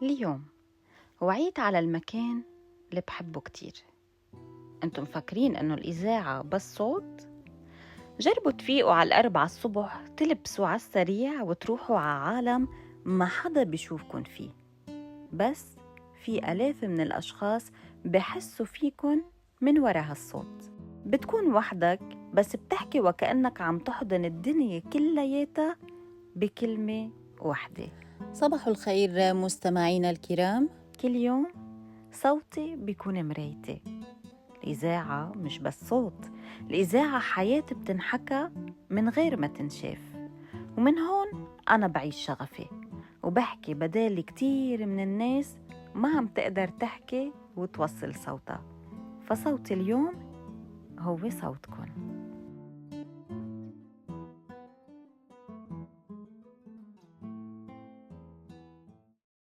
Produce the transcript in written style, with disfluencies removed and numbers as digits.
اليوم وعيت على المكان اللي بحبه كتير. انتم مفكرين انه الإذاعة بس صوت؟ جربوا تفيقوا على 4 الصبح، تلبسوا على السريع وتروحوا على عالم ما حدا بيشوفكن فيه، بس في آلاف من الأشخاص بحسوا فيكن من وراء هالصوت. بتكون وحدك بس بتحكي وكأنك عم تحضن الدنيا كلياتها بكلمة واحدة. صباح الخير مستمعينا الكرام. كل يوم صوتي بيكون مرايتي. الإذاعة مش بس صوت، الإذاعة حياة بتنحكى من غير ما تنشاف. ومن هون أنا بعيش شغفي وبحكي بدال كتير من الناس ما عم تقدر تحكي وتوصل صوتها. فصوتي اليوم هو صوتكن.